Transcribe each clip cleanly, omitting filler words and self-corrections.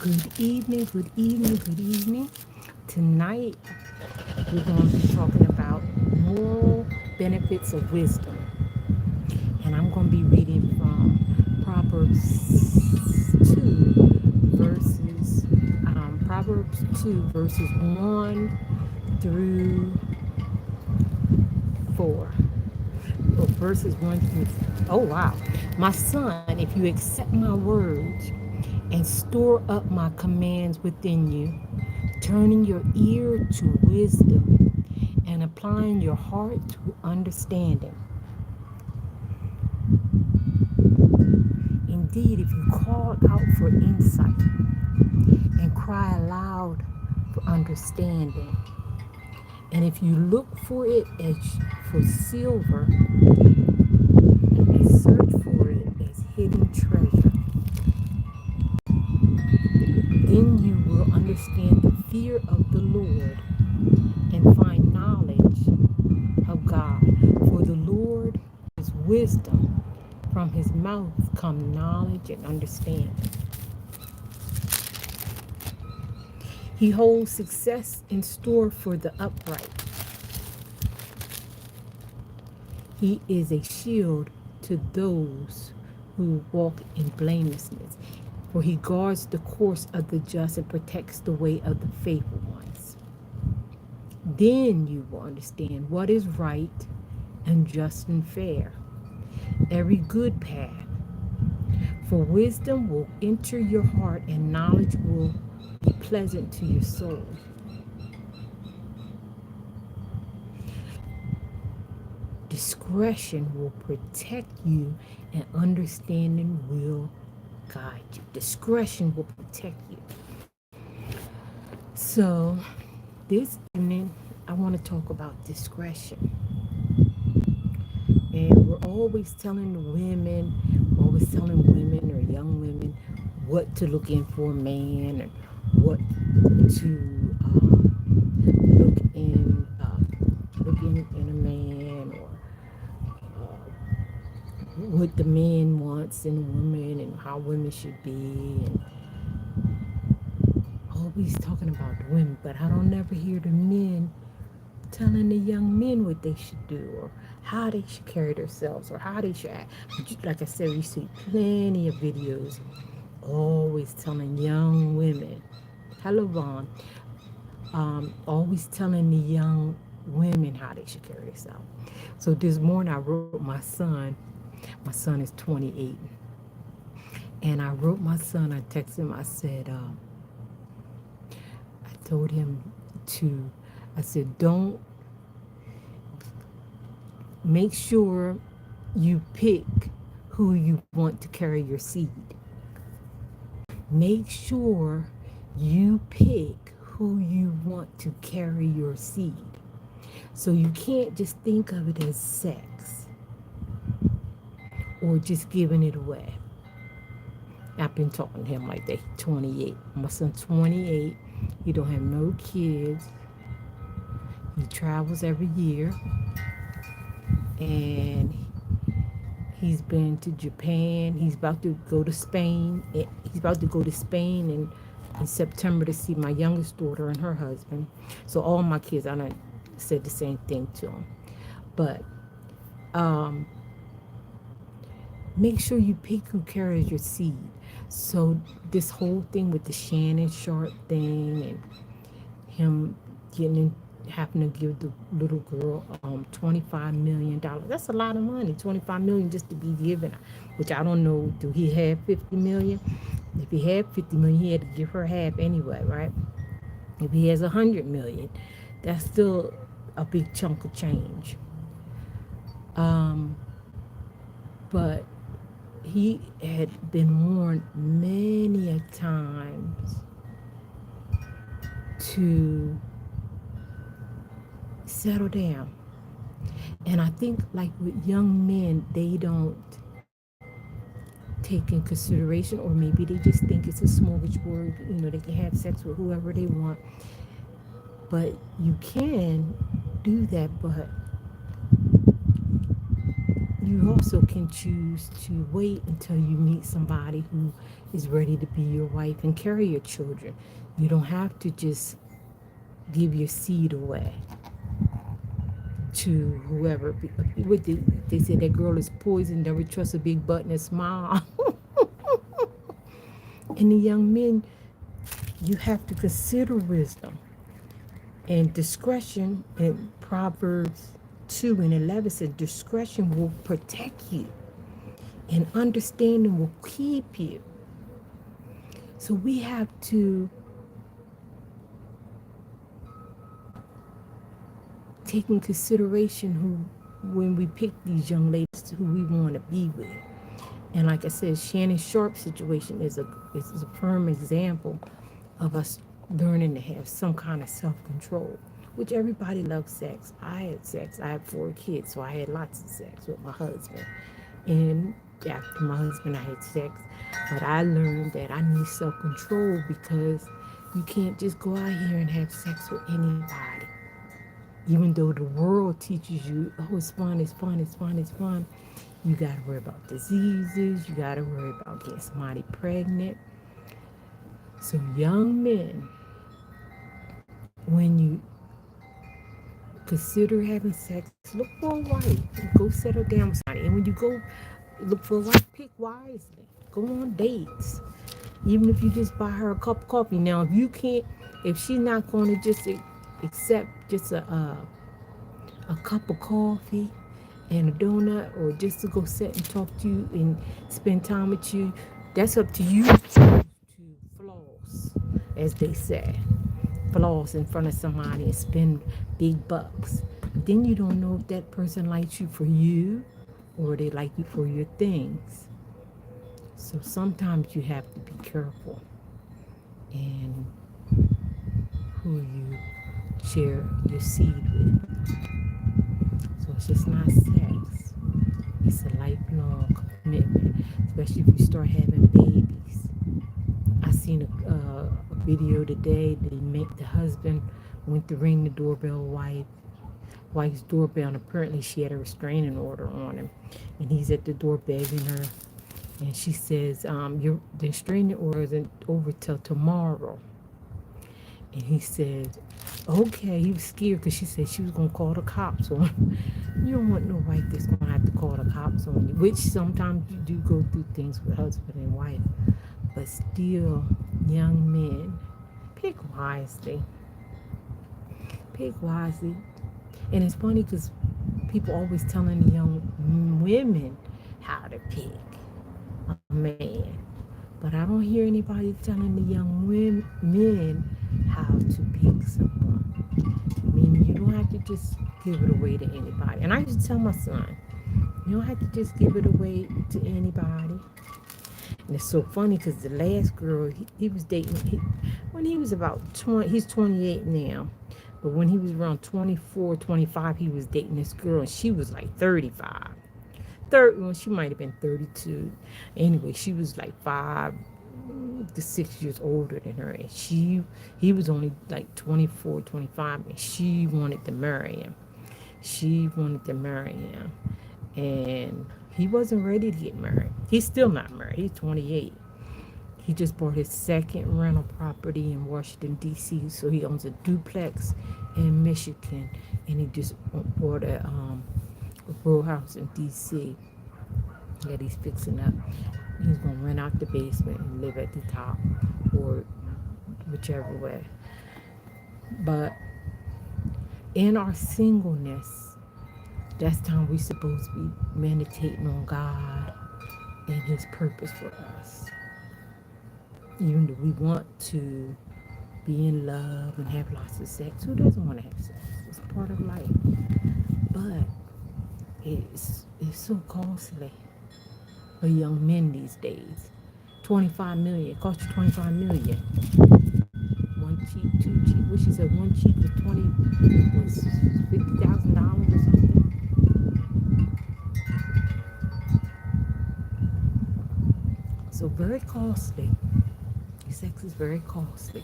Good evening, good evening, good evening. Tonight we're going to be talking about moral benefits of wisdom. And I'm going to be reading from verses, Proverbs 2, verses 1 through 4. Or verses 1 through, oh wow. My son, if you accept my words and store up my commands within you, turning your ear to wisdom and applying your heart to understanding. Indeed, if you call out for insight and cry aloud for understanding, and if you look for it as for silver and search for it as hidden treasure, then you will understand the fear of the Lord and find knowledge of God. For the Lord is wisdom. From his mouth come knowledge and understanding. He holds success in store for the upright. He is a shield to those who walk in blamelessness. For he guards the course of the just and protects the way of the faithful ones. Then you will understand what is right and just and fair, every good path. For wisdom will enter your heart and knowledge will be pleasant to your soul. Discretion will protect you and understanding will guide you. Discretion will protect you. So this evening I want to talk about discretion. And we're always telling women or young women what to look in for a man and what to look in a man, or what the man wants in a woman and how women should be, and always talking about the women, but I don't ever hear the men telling the young men what they should do or how they should carry themselves or how they should act. Like I said, we see plenty of videos always telling young women, hello Vaughn, always telling the young women how they should carry themselves. So this morning I wrote my son is 28, and I wrote my son, I texted him, I said, I told him to, I said, don't, make sure you pick who you want to carry your seed. Make sure you pick who you want to carry your seed. So you can't just think of it as sex or just giving it away. I've been talking to him like that. He's 28. My son's 28. He don't have no kids. He travels every year. And he's been to Japan. He's about to go to Spain. He's about to go to Spain in September to see my youngest daughter and her husband. So all my kids, I done said the same thing to them. But make sure you pick who carries your seed. So this whole thing with the Shannon Sharp thing and him having to give the little girl $25 million. That's a lot of money. $25 million just to be given, which I don't know. Do he have 50 million? If he had 50 million, he had to give her half anyway, right? If he has 100 million, that's still a big chunk of change. But he had been warned many a times to settle down. And I think like with young men, they don't take in consideration, or maybe they just think it's a smorgasbord, they can have sex with whoever they want. But you can do that, but you also can choose to wait until you meet somebody who is ready to be your wife and carry your children. You don't have to just give your seed away to whoever. They say that girl is poison, never trust a big butt and a smile. And the young men, you have to consider wisdom and discretion. In Proverbs 2 and 11 said, discretion will protect you and understanding will keep you. So we have to take in consideration who, when we pick these young ladies, who we want to be with. And like I said, Shannon Sharp's situation is a firm example of us learning to have some kind of self-control, which everybody loves sex. I had sex. I had 4 kids, so I had lots of sex with my husband. And after my husband, I had sex. But I learned that I need self-control because you can't just go out here and have sex with anybody. Even though the world teaches you, oh, it's fun, it's fun, it's fun, it's fun. You got to worry about diseases. You got to worry about getting somebody pregnant. So young men, when you consider having sex, look for a wife. Go settle down with somebody. And when you go look for a wife, pick wisely. Go on dates. Even if you just buy her a cup of coffee. Now, if you can't, if she's not going to just accept just a cup of coffee and a donut, or just to go sit and talk to you and spend time with you, that's up to you to floss, as they say. Floss in front of somebody and spend big bucks. Then you don't know if that person likes you for you or they like you for your things. So sometimes you have to be careful in who you share your seed with. So it's just not sex. It's a lifelong commitment, especially if you start having babies. I seen a video today. They make the husband went to ring the doorbell. Wife's doorbell, and apparently she had a restraining order on him, and he's at the door begging her, and she says, the restraining order isn't over till tomorrow." And he said, "Okay." He was scared because she said she was gonna call the cops on him. You don't want no wife that's gonna have to call the cops on you, which sometimes you do go through things with husband and wife. But still, young men, pick wisely. Pick wisely. And it's funny because people always telling the young women how to pick a man. But I don't hear anybody telling the young men how to pick someone. I mean, you don't have to just give it away to anybody. And I used to tell my son, you don't have to just give it away to anybody. And it's so funny because the last girl he was dating, when he was about 20, he's 28 now. But when he was around 24, 25, he was dating this girl, and she was like 35. Well, she might have been 32. Anyway, she was like 5 to 6 years older than her. And he was only like 24, 25, and she wanted to marry him. She wanted to marry him. And he wasn't ready to get married. He's still not married. He's 28. He just bought his second rental property in Washington, D.C. So he owns a duplex in Michigan. And he just bought a row house in D.C. that he's fixing up. He's going to rent out the basement and live at the top, or whichever way. But in our singleness, that's time we're supposed to be meditating on God and His purpose for us. Even though we want to be in love and have lots of sex, who doesn't want to have sex? It's part of life. But it's so costly for young men these days. 25 million. It costs you 25 million. One cheek, two cheek. What she said, one cheek was $50,000 or something. So very costly. Sex is very costly.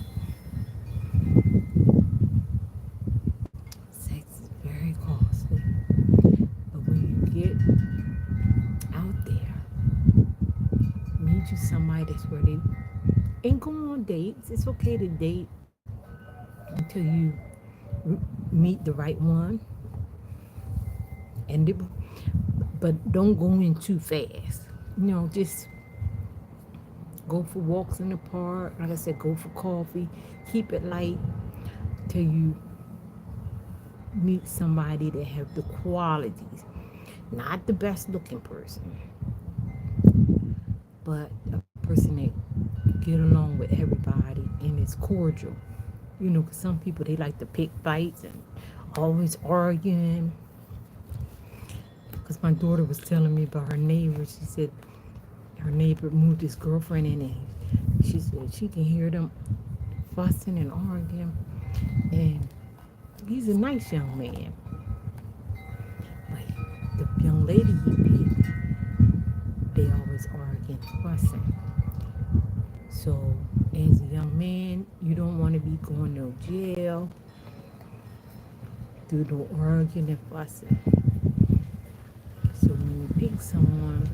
Sex is very costly. But when you get where they ain't go on dates. It's okay to date until you meet the right one, and but don't go in too fast. Just go for walks in the park. Like I said, go for coffee. Keep it light till you meet somebody that have the qualities. Not the best looking person, but a person that get along with everybody and is cordial. 'Cause some people they like to pick fights and always arguing. Because my daughter was telling me about her neighbor. She said her neighbor moved his girlfriend in, and she said she can hear them fussing and arguing. And he's a nice young man, but the young lady he picked, they always arguing, fussing. So, as a young man, you don't want to be going to jail due to arguing and fussing. So, when you pick someone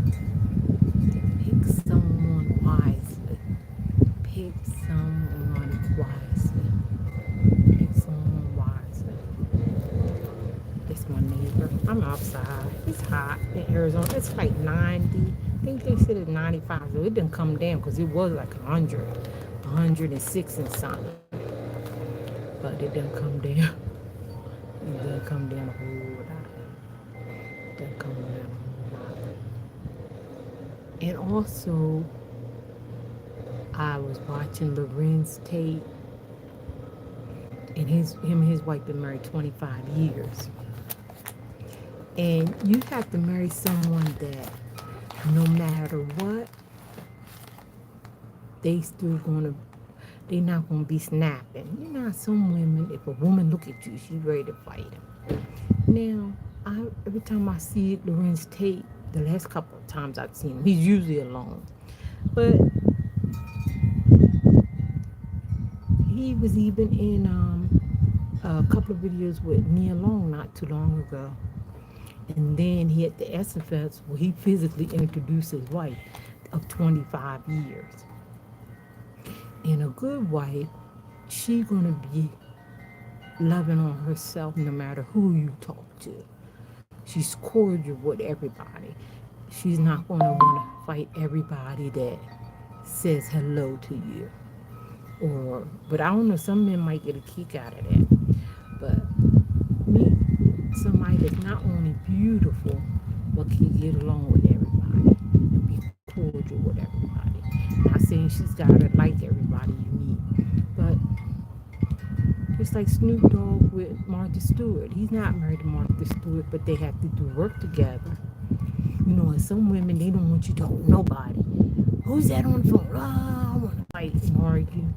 wisely. Pick someone wisely. Pick someone wisely. That's my neighbor. I'm outside. It's hot in Arizona. It's like 90. I think they said it's 95. So it didn't come down because it was like 100, 106 and something. But it didn't come down. It didn't come down a whole lot. It didn't come down a whole lot. And also, I was watching Lorenz Tate, and him and his wife been married 25 years. And you have to marry someone that no matter what, they still gonna they not gonna be snapping. Some women, if a woman look at you, she's ready to fight him. Now, every time I see Lorenz Tate, the last couple of times I've seen him, he's usually alone. But he was even in a couple of videos with Nia Long not too long ago. And then he had the Essence Fest where he physically introduced his wife of 25 years. And a good wife, she gonna be loving on herself no matter who you talk to. She's cordial with everybody. She's not gonna want to fight everybody that says hello to you. But I don't know. Some men might get a kick out of that. But meet somebody that's not only beautiful, but can get along with everybody and be cordial with everybody. Not saying she's gotta like everybody you meet, but it's like Snoop Dogg with Martha Stewart. He's not married to Martha Stewart, but they have to do work together. And some women they don't want you to hold nobody. Who's that on the phone? Oh, I want to fight and argue.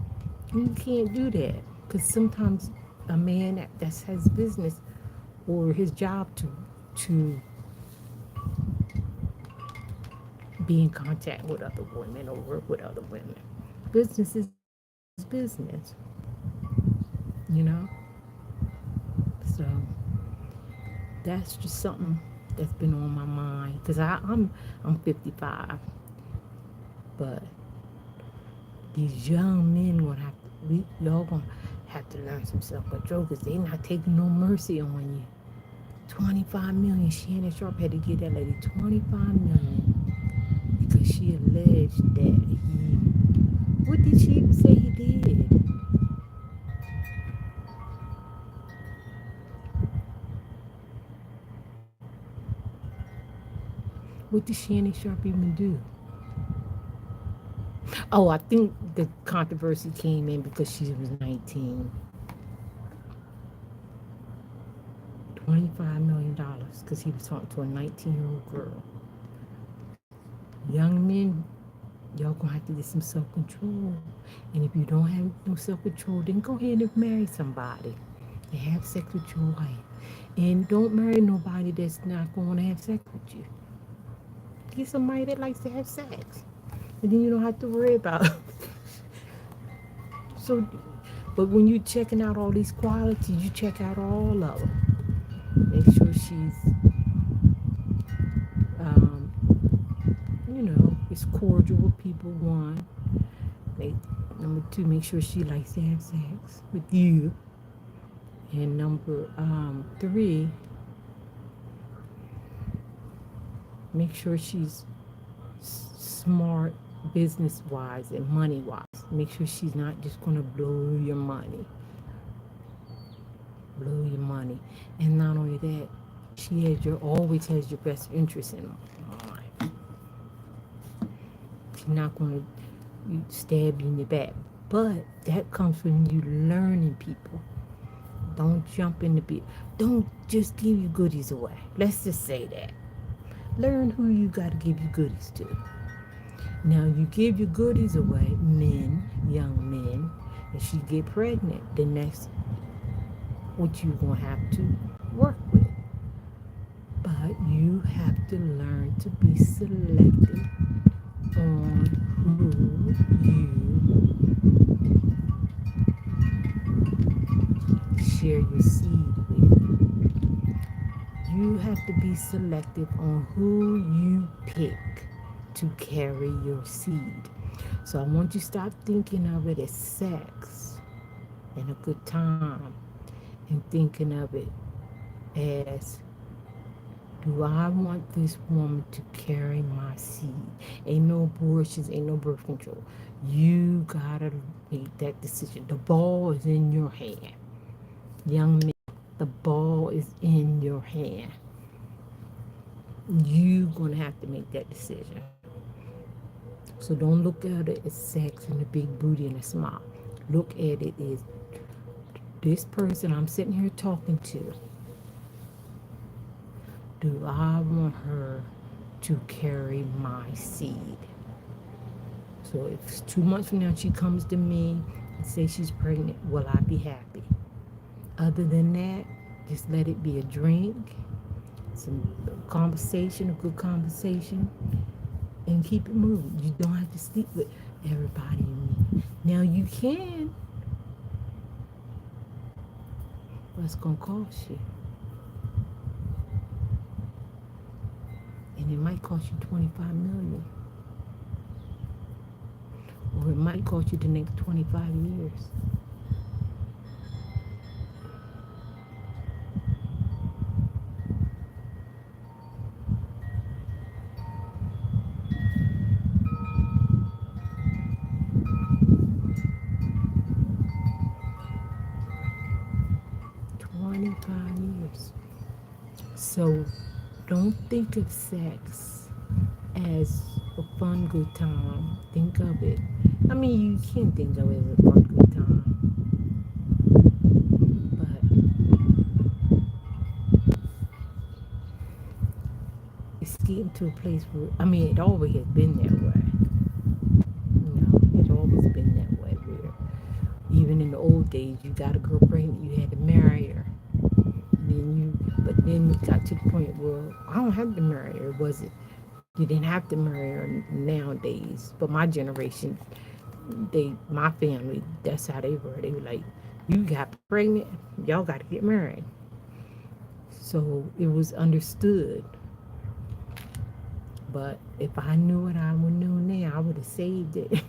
And you can't do that because sometimes a man that has business or his job to be in contact with other women or work with other women. Business is business, you know. So that's just something that's been on my mind because I'm 55, but these young men gonna have to, y'all gonna have to learn some self-control because they not taking no mercy on you. 25 million. Shannon Sharp had to get that lady 25 million because she alleged that what did she even say he did? What did Shannon Sharp even do? Oh, I think the controversy came in because she was 19. $25 million because he was talking to a 19-year-old girl. Young men, y'all gonna have to get some self control. And if you don't have no self control, then go ahead and marry somebody and have sex with your wife. And don't marry nobody that's not going to have sex with you. Get somebody that likes to have sex, and then you don't have to worry about. So, but when you're checking out all these qualities, you check out all of them. Make sure she's, um, is cordial with people. One, Make, number two, make sure she likes to have sex with you. And number three, make sure she's smart business wise and money wise. Make sure she's not just gonna blow your money. And not only that, she has your always has your best interest in mind. She's not gonna stab you in the back. But that comes from you learning people. Don't jump in the bit. Don't just give your goodies away. Let's just say that. Learn who you got to give your goodies to. Now you give your goodies away, young men, and she get pregnant, then that's what you're gonna have to work with. But you have to learn to be selective on who you share your seed with. You have to be selective on who you pick to carry your seed. So I want you to stop thinking of it as sex and a good time and thinking of it as, do I want this woman to carry my seed? Ain't no abortions, ain't no birth control. You gotta make that decision. The ball is in your hand. Young men, the ball is in your hand. You're gonna have to make that decision. So don't look at it as sex and a big booty and a smile. Look at it as, this person I'm sitting here talking to, do I want her to carry my seed? So if 2 months from now she comes to me and says she's pregnant, will I be happy? Other than that, just let it be a drink, some conversation, a good conversation, and keep it moving. You don't have to sleep with everybody you meet. Now you can, but it's gonna cost you. And it might cost you 25 million. Or it might cost you the next 25 years. So don't think of sex as a fun good time. Think of it. I mean, you can think of it as a fun good time, but it's getting to a place where, I mean, it always has been that way. It's always been that way. Where even in the old days, you got a girl pregnant, you had to marry her. But then it got to the point where I don't have to marry her. Was it? You didn't have to marry her nowadays. But my generation, my family, that's how they were. They were like, you got pregnant, y'all got to get married. So it was understood. But if I knew what I would know now, I would have saved it.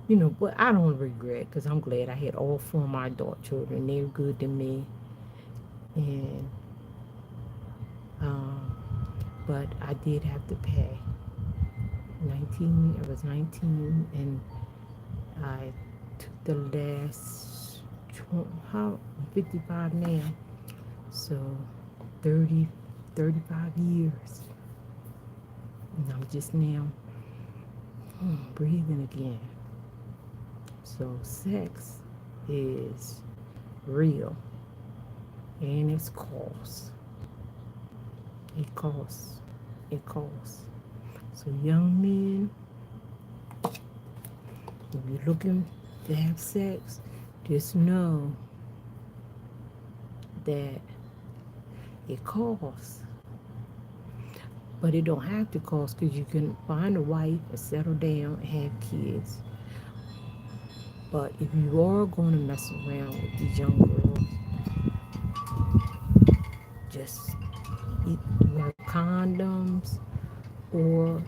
But I don't regret, because I'm glad I had all four of my adult children. They were good to me. And but I did have to pay. I was 19, and I took the last, how, 55 now, so 35 years, and I'm just now breathing again. So sex is real, and it's cost. It costs. It costs. So young men, if you're looking to have sex, just know that it costs. But it don't have to cost, because you can find a wife and settle down and have kids. But if you are going to mess around with these young girls, just wear condoms, or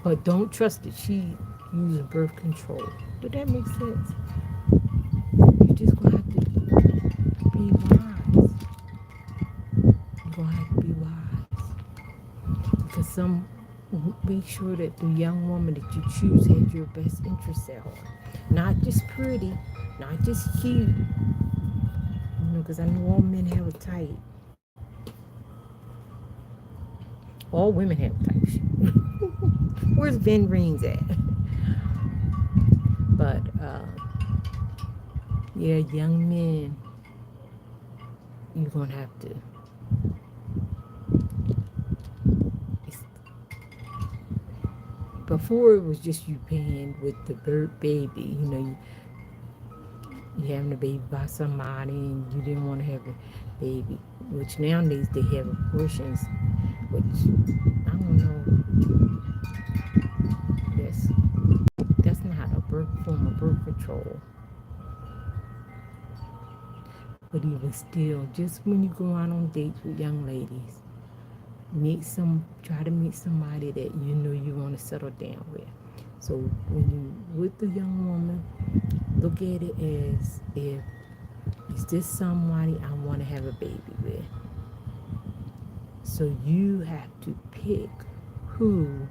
But don't trust that she using birth control. Did that make sense? You just gonna have to be wise. You're gonna have to be wise. Because some make sure that the young woman that you choose has your best interest at heart. Not just pretty, not just cute. Because I know all men have a type. All women have types. Where's Ben Rings at? But yeah, young men, you're gonna have to. Before it was just you paying with the birth baby. You having a baby by somebody and you didn't want to have a baby. Which nowadays they have abortions. Which I don't know. That's that's not a birth form of birth control. But even still, just when you go out on dates with young ladies, try to meet somebody that you know you want to settle down with. So when you with the young woman, look at it as if is this somebody I want to have a baby with? So you have to pick who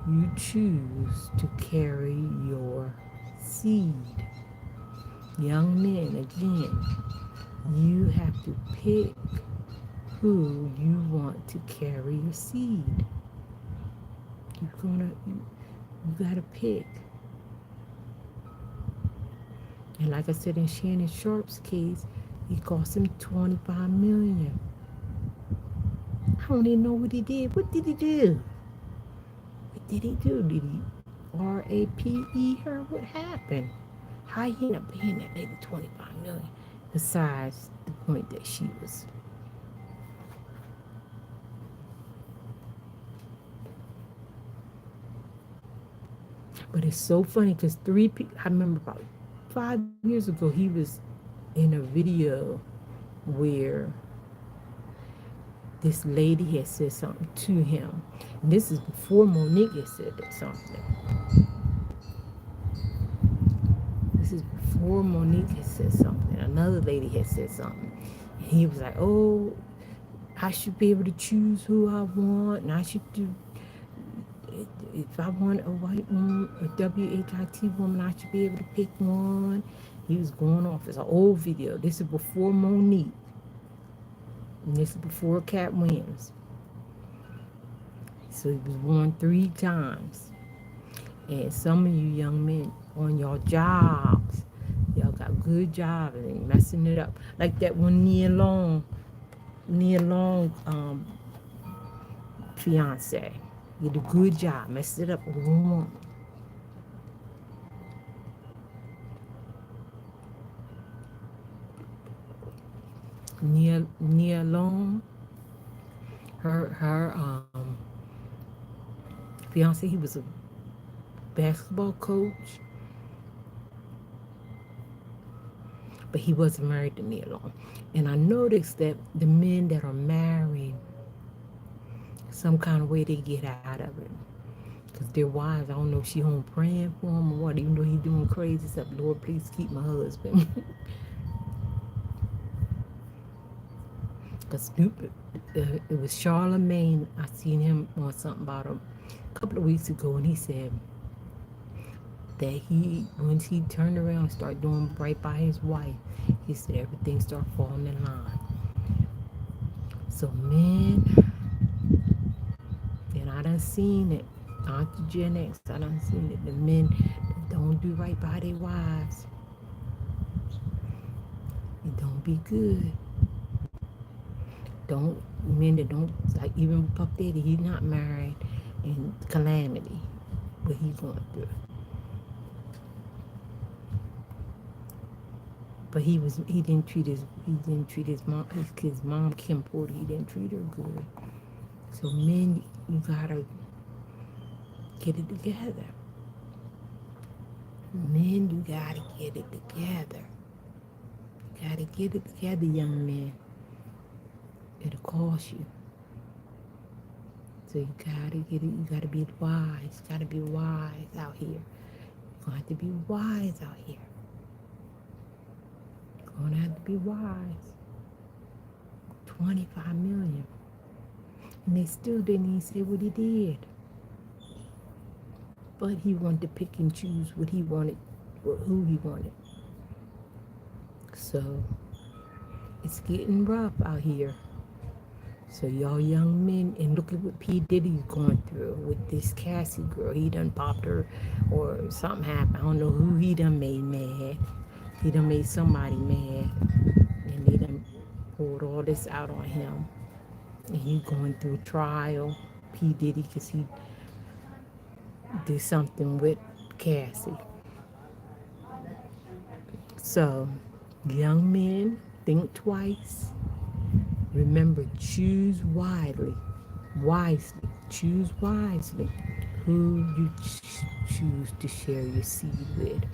you choose to carry your seed. Young men, again, you have to pick who you want to carry your seed. You gotta pick. And like I said in Shannon Sharp's case, it cost him $25 million. I don't even know what he did. What did he do? What did he do? Did he RAPE her? What happened? How he ended up paying that lady $25 million? Besides the point that she was. But it's so funny because I remember about 5 years ago, he was in a video where this lady had said something to him. And this is before Monique had said something. This is before Monique had said something. Another lady had said something. And he was like, oh, I should be able to choose who I want. And I should do, if I want a white woman, a WHIT woman, I should be able to pick one. He was going off. It's an old video. This is before Monique. And this is before Cat Williams. So he was born 3 times. And some of you young men on your jobs, y'all got good jobs and you're messing it up. Like that one Nia Long fiance. You did a good job, messed it up with one woman. Nia Long, her fiance, he was a basketball coach, but he wasn't married to Nia Long. And I noticed that the men that are married, some kind of way they get out of it. Because their wives, I don't know if she home praying for him or what, even though he's doing crazy stuff. Lord, please keep my husband. Because it was Charlemagne. I seen him on something about him a couple of weeks ago, and he said that once he turned around and started doing right by his wife, he said everything started falling in line. So men, and I done seen it, Auntie Gen X, I done seen it. The men don't do right by their wives. It don't be good. Men that don't, like even Puff Daddy, he's not married, and Calamity, what he's going through. But he didn't treat his mom, his kid's mom, Kim Porter, he didn't treat her good. So men, you gotta get it together. Men, you gotta get it together. You gotta get it together, young men. It'll cost you. So you gotta get it. You gotta be wise. You gotta be wise out here. You're gonna have to be wise out here. You're gonna have to be wise. 25 million. And they still didn't even say what he did. But he wanted to pick and choose what he wanted, or who he wanted. So it's getting rough out here. So y'all young men, and look at what P. Diddy's going through with this Cassie girl. He done popped her, or something happened. I don't know who he done made mad. He done made somebody mad, and they done poured all this out on him. And he going through trial, P. Diddy, because he did something with Cassie. So, young men, think twice. Remember, choose wisely. Choose wisely who you choose to share your seed with.